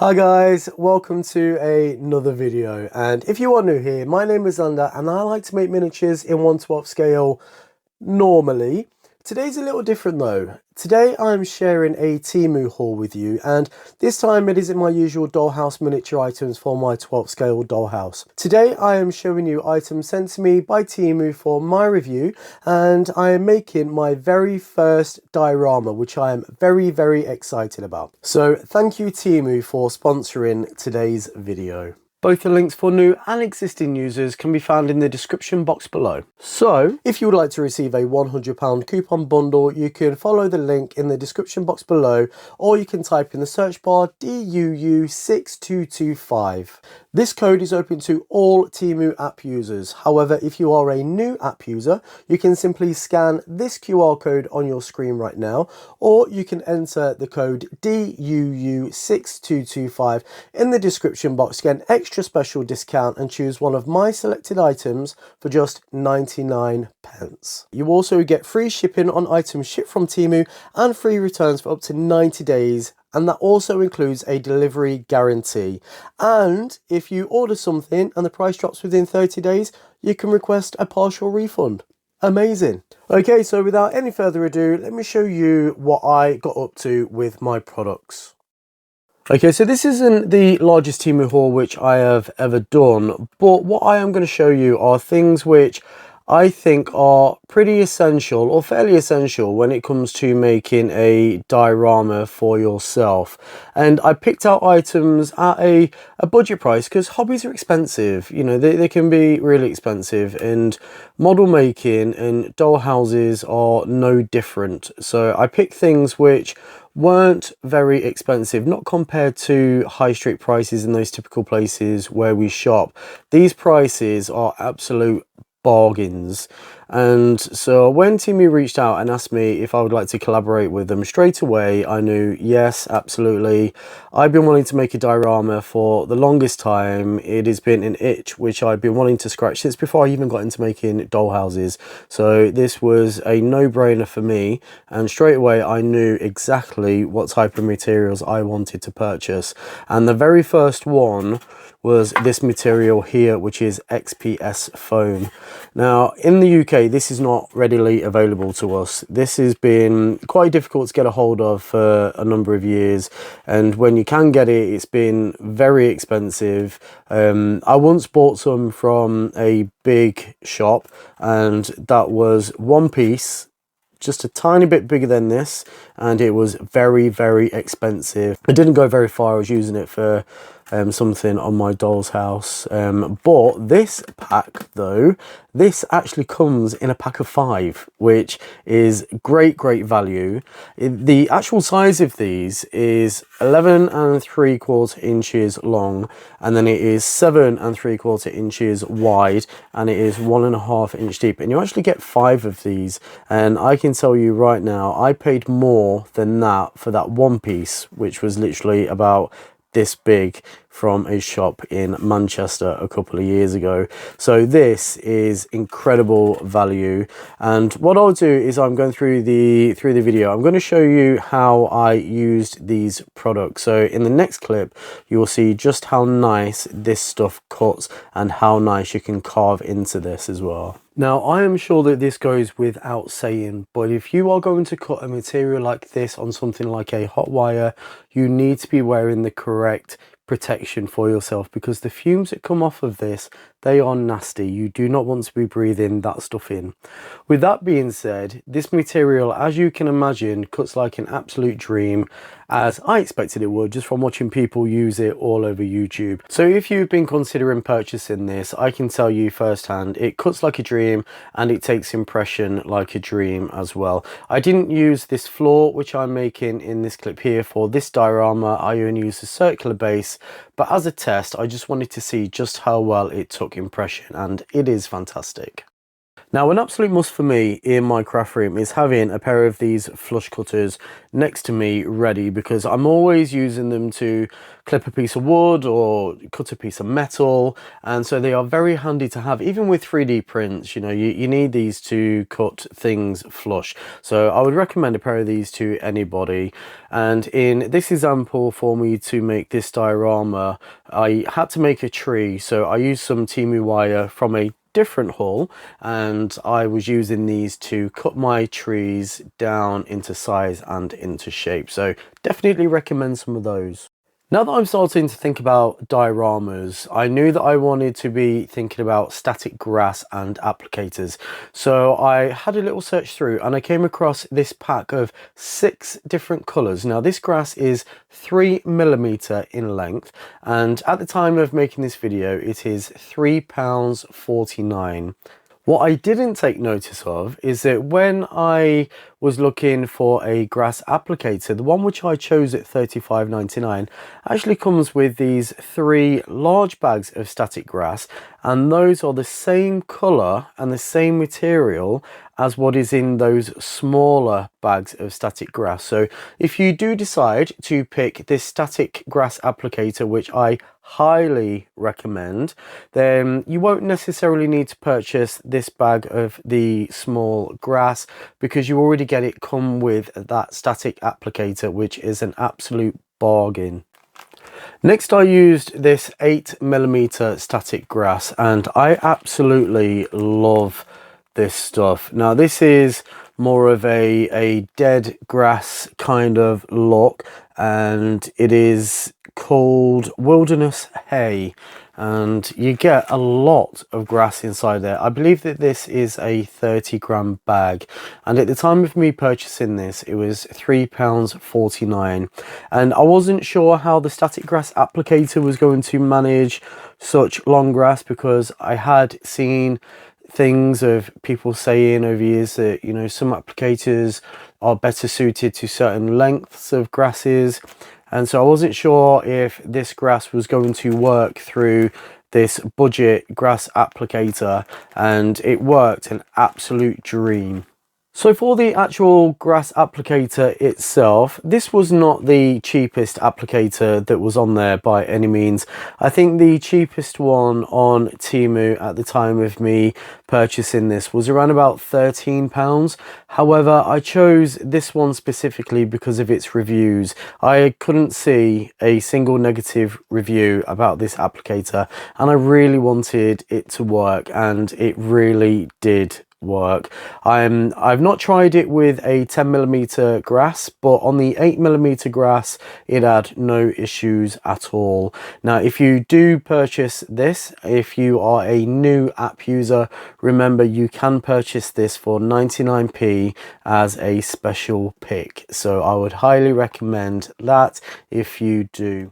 Hi guys, welcome to another video, and if you are new here, my name is Xander and I like to make miniatures in 1/12 scale normally. Today's a little different though. Today I'm sharing a Temu haul with you, and this time it isn't my usual dollhouse miniature items for my 12 scale dollhouse. Today I am showing you items sent to me by Temu for my review, and I am making my very first diorama, which I am very excited about. So thank you Temu for sponsoring today's video. Both the links for new and existing users can be found in the description box below. So, if you would like to receive a £100 coupon bundle, you can follow the link in the description box below, or you can type in the search bar DUU6225. This code is open to all Temu app users. However, if you are a new app user, you can simply scan this QR code on your screen right now, or you can enter the code DUU6225 in the description box to get an extra special discount and choose one of my selected items for just 99p. You also get free shipping on items shipped from Temu and free returns for up to 90 days. And that also includes a delivery guarantee. And if you order something and the price drops within 30 days, you can request a partial refund. Amazing. Okay, so without any further ado, let me show you what I got up to with my products. Okay, so this isn't the largest Temu haul which I have ever done, but what I am going to show you are things which I think are pretty essential, or fairly essential, when it comes to making a diorama for yourself. And I picked out items at a budget price because hobbies are expensive. You know, they can be really expensive, and model making and doll houses are no different. So I picked things which weren't very expensive, not compared to high street prices in those typical places where we shop. These prices are absolute bargains. And so when Temu reached out and asked me if I would like to collaborate with them, straight away I knew, yes, absolutely. I've been wanting to make a diorama for the longest time. It has been an itch which I've been wanting to scratch since before I even got into making doll houses. So this was a no-brainer for me, and straight away I knew exactly what type of materials I wanted to purchase. And the very first one was this material here, which is XPS foam. Now in the UK this is not readily available to us. This has been quite difficult to get a hold of for a number of years, and when you can get it, it's been very expensive. I once bought some from a big shop, and that was one piece, just a tiny bit bigger than this, and it was very expensive. It didn't go very far. I was using it for something on my doll's house, but this pack though, this actually comes in a pack of 5, which is great value. The actual size of these is 11 3/4 inches long, and then it is 7 3/4 inches wide, and it is 1.5 inch deep, and you actually get 5 of these. And I can tell you right now, I paid more than that for that one piece, which was literally about this big, from a shop in Manchester a couple of years ago. So this is incredible value. And what I'll do is I'm going through the video, I'm going to show you how I used these products. So in the next clip you will see just how nice this stuff cuts and how nice you can carve into this as well. Now, I am sure that this goes without saying, but if you are going to cut a material like this on something like a hot wire, you need to be wearing the correct protection for yourself, because the fumes that come off of this, they are nasty. You do not want to be breathing that stuff in. With that being said, this material, as you can imagine, cuts like an absolute dream, as I expected it would just from watching people use it all over YouTube. So if you've been considering purchasing this, I can tell you firsthand, it cuts like a dream and it takes impression like a dream as well. I didn't use this floor which I'm making in this clip here for this diorama. I only used a circular base, but as a test I just wanted to see just how well it took impression, and it is fantastic. Now, an absolute must for me in my craft room is having a pair of these flush cutters next to me ready, because I'm always using them to clip a piece of wood or cut a piece of metal, and so they are very handy to have. Even with 3D prints, you know, you need these to cut things flush. So I would recommend a pair of these to anybody. And in this example, for me to make this diorama, I had to make a tree, so I used some Temu wire from a different haul, and I was using these to cut my trees down into size and into shape. So definitely recommend some of those. Now that I'm starting to think about dioramas, I knew that I wanted to be thinking about static grass and applicators. So I had a little search through and I came across this pack of 6 different colours. Now this grass is 3mm in length, and at the time of making this video it is £3.49. What I didn't take notice of is that when I was looking for a grass applicator, the one which I chose at £35.99 actually comes with these 3 large bags of static grass, and those are the same colour and the same material as what is in those smaller bags of static grass. So if you do decide to pick this static grass applicator, which I highly recommend, then you won't necessarily need to purchase this bag of the small grass, because you already get it come with that static applicator, which is an absolute bargain. Next, I used this 8mm static grass, and I absolutely love this stuff. Now this is more of a dead grass kind of look, and it is called Wilderness Hay, and you get a lot of grass inside there. I believe that this is a 30-gram bag, and at the time of me purchasing this it was £3.49, and I wasn't sure how the static grass applicator was going to manage such long grass, because I had seen things of people saying over years that, you know, some applicators are better suited to certain lengths of grasses, and so I wasn't sure if this grass was going to work through this budget grass applicator, and it worked an absolute dream. So for the actual grass applicator itself, this was not the cheapest applicator that was on there by any means. I think the cheapest one on Temu at the time of me purchasing this was around about £13. However, I chose this one specifically because of its reviews. I couldn't see a single negative review about this applicator, and I really wanted it to work, and it really did work. I've not tried it with a 10mm grass, but on the 8mm grass it had no issues at all. Now if you do purchase this, if you are a new app user, remember you can purchase this for 99p as a special pick, so I would highly recommend that if you do.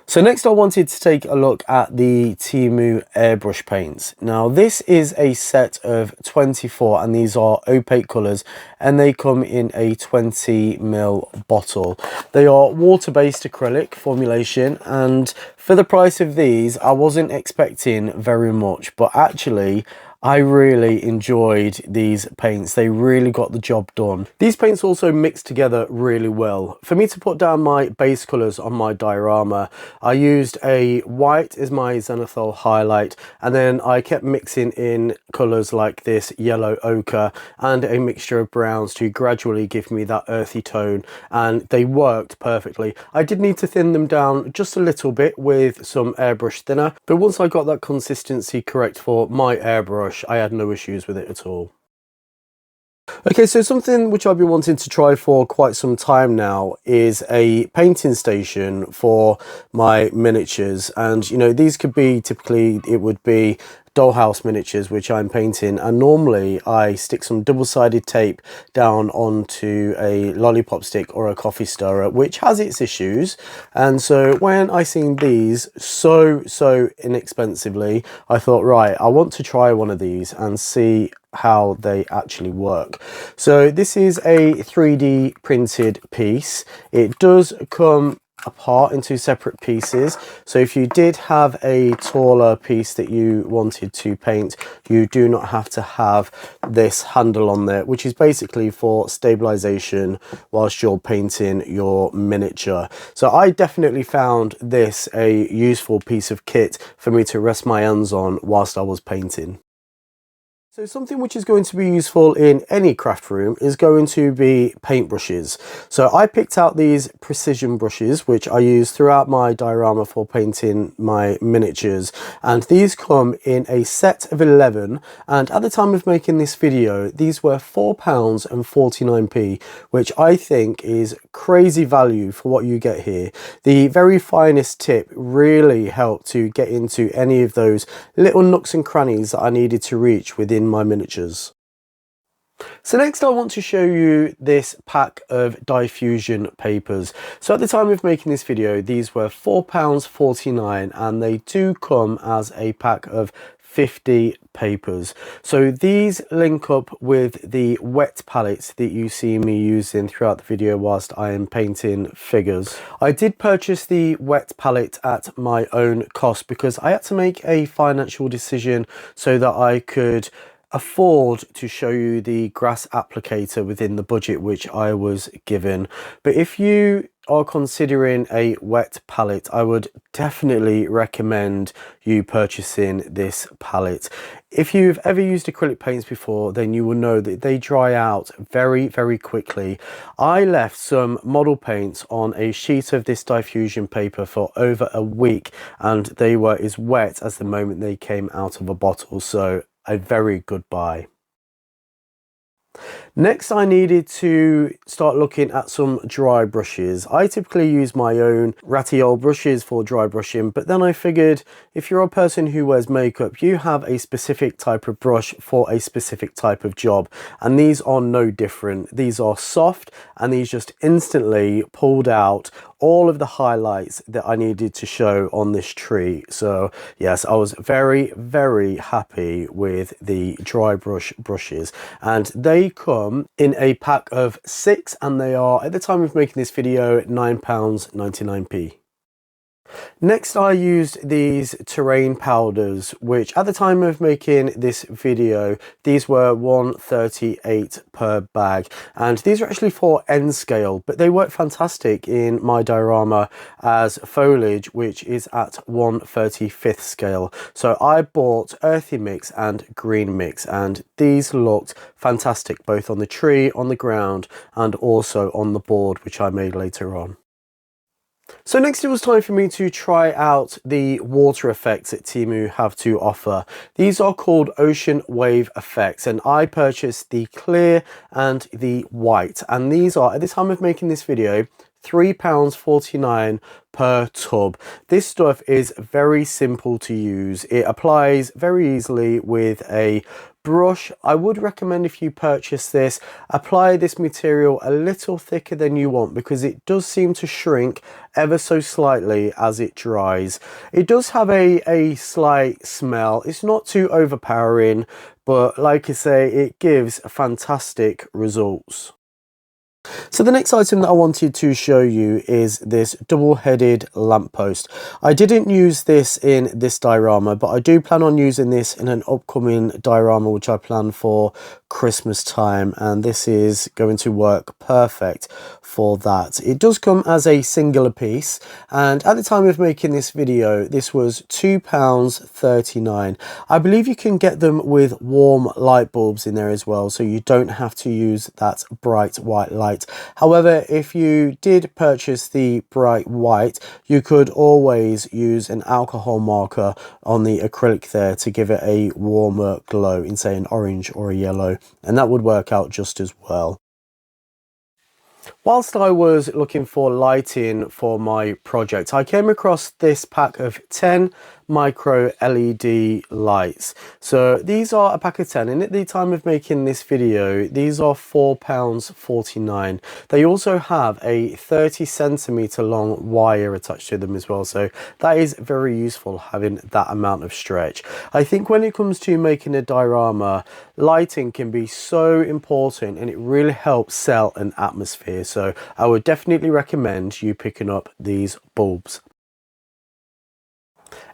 So next I wanted to take a look at the Temu airbrush paints. Now this is a set of 24, and these are opaque colours, and they come in a 20ml bottle. They are water-based acrylic formulation, and for the price of these I wasn't expecting very much, but actually I really enjoyed these paints. They really got the job done. These paints also mix together really well. For me to put down my base colours on my diorama, I used a white as my zenithal highlight, and then I kept mixing in colours like this yellow ochre and a mixture of browns to gradually give me that earthy tone, and they worked perfectly. I did need to thin them down just a little bit with some airbrush thinner, but once I got that consistency correct for my airbrush, I had no issues with it at all. Okay, so something which I've been wanting to try for quite some time now is a painting station for my miniatures, and you know, these could be, typically it would be dollhouse miniatures which I'm painting, and normally I stick some double-sided tape down onto a lollipop stick or a coffee stirrer, which has its issues. And so when I seen these so inexpensively, I thought, right, I want to try one of these and see how they actually work. So this is a 3D printed piece. It does come apart into separate pieces. So if you did have a taller piece that you wanted to paint, you do not have to have this handle on there, which is basically for stabilization whilst you're painting your miniature. So I definitely found this a useful piece of kit for me to rest my hands on whilst I was painting. So something which is going to be useful in any craft room is going to be paintbrushes. So I picked out these precision brushes, which I use throughout my diorama for painting my miniatures. And these come in a set of 11. And at the time of making this video, these were £4.49, which I think is crazy value for what you get here. The very finest tip really helped to get into any of those little nooks and crannies that I needed to reach within my miniatures. So next I want to show you this pack of diffusion papers. So at the time of making this video, these were £4.49 and they do come as a pack of 50 papers. So these link up with the wet palettes that you see me using throughout the video whilst I am painting figures. I did purchase the wet palette at my own cost because I had to make a financial decision so that I could afford to show you the grass applicator within the budget which I was given. But if you are considering a wet palette, I would definitely recommend you purchasing this palette. If you've ever used acrylic paints before, then you will know that they dry out very quickly. I left some model paints on a sheet of this diffusion paper for over a week and they were as wet as the moment they came out of a bottle, so a very good buy. Next, I needed to start looking at some dry brushes. I typically use my own ratty old brushes for dry brushing, but then I figured if you're a person who wears makeup, you have a specific type of brush for a specific type of job, and these are no different. These are soft and these just instantly pulled out all of the highlights that I needed to show on this tree. So yes, I was very happy with the dry brush brushes, and they come in a pack of 6 and they are, at the time of making this video, £9.99. Next, I used these terrain powders, which at the time of making this video, these were £1.38 per bag, and these are actually for N scale, but they work fantastic in my diorama as foliage, which is at 1/35 scale. So I bought earthy mix and green mix, and these looked fantastic both on the tree, on the ground, and also on the board, which I made later on. So next it was time for me to try out the water effects that Temu have to offer. These are called ocean wave effects, and I purchased the clear and the white, and these are, at the time of making this video, £3.49 per tub. This stuff is very simple to use. It applies very easily with a brush. I would recommend, if you purchase this, apply this material a little thicker than you want, because it does seem to shrink ever so slightly as it dries. It does have a slight smell. It's not too overpowering, but like I say, it gives fantastic results. So the next item that I wanted to show you is this double-headed lamppost. I didn't use this in this diorama, but I do plan on using this in an upcoming diorama which I plan for Christmas time, and this is going to work perfect for that. It does come as a singular piece, and at the time of making this video, this was £2.39. I believe you can get them with warm light bulbs in there as well, so you don't have to use that bright white light. However, if you did purchase the bright white, you could always use an alcohol marker on the acrylic there to give it a warmer glow in, say, an orange or a yellow, and that would work out just as well. Whilst I was looking for lighting for my project, I came across this pack of 10 micro LED lights. So these are a pack of 10, and at the time of making this video, these are £4.49. They also have a 30cm long wire attached to them as well, so that is very useful, having that amount of stretch. I think when it comes to making a diorama, lighting can be so important and it really helps sell an atmosphere. So So I would definitely recommend you picking up these bulbs.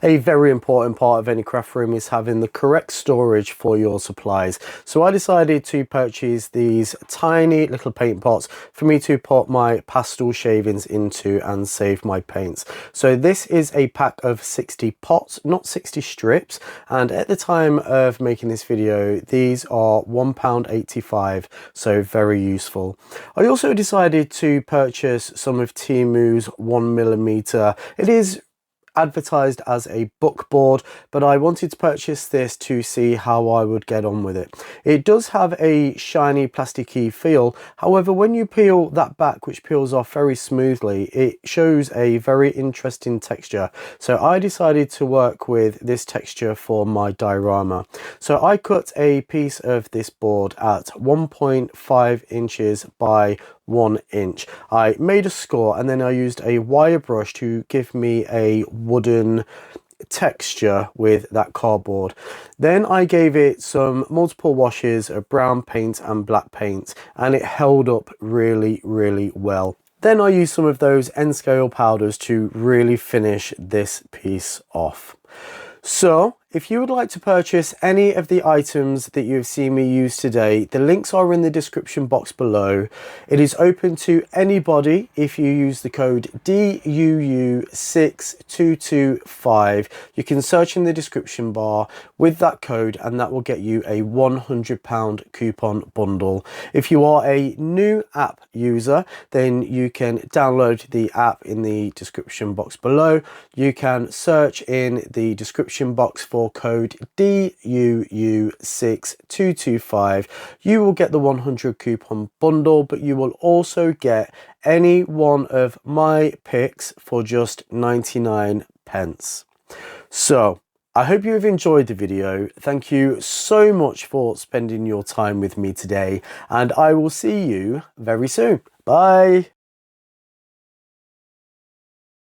A very important part of any craft room is having the correct storage for your supplies. So I decided to purchase these tiny little paint pots for me to put my pastel shavings into and save my paints. So this is a pack of 60 pots, not 60 strips. And at the time of making this video, these are £1.85, so very useful. I also decided to purchase some of Temu's 1mm. It is advertised as a book board, but I wanted to purchase this to see how I would get on with it. It does have a shiny plasticky feel, however when you peel that back, which peels off very smoothly, it shows a very interesting texture. So I decided to work with this texture for my diorama. So I cut a piece of this board at 1.5 inches by 1 inch. I made a score and then I used a wire brush to give me a wooden texture with that cardboard. Then I gave it some multiple washes of brown paint and black paint, and it held up really well. Then I used some of those end scale powders to really finish this piece off. So if you would like to purchase any of the items that you've seen me use today, the links are in the description box below. It is open to anybody if you use the code DUU6225. You can search in the description bar with that code and that will get you a £100 coupon bundle. If you are a new app user, then you can download the app in the description box below. You can search in the description box for code DUU6225. You will get the 100 coupon bundle, but you will also get any one of my picks for just 99p. So I hope you have enjoyed the video. Thank you so much for spending your time with me today, and I will see you very soon. Bye.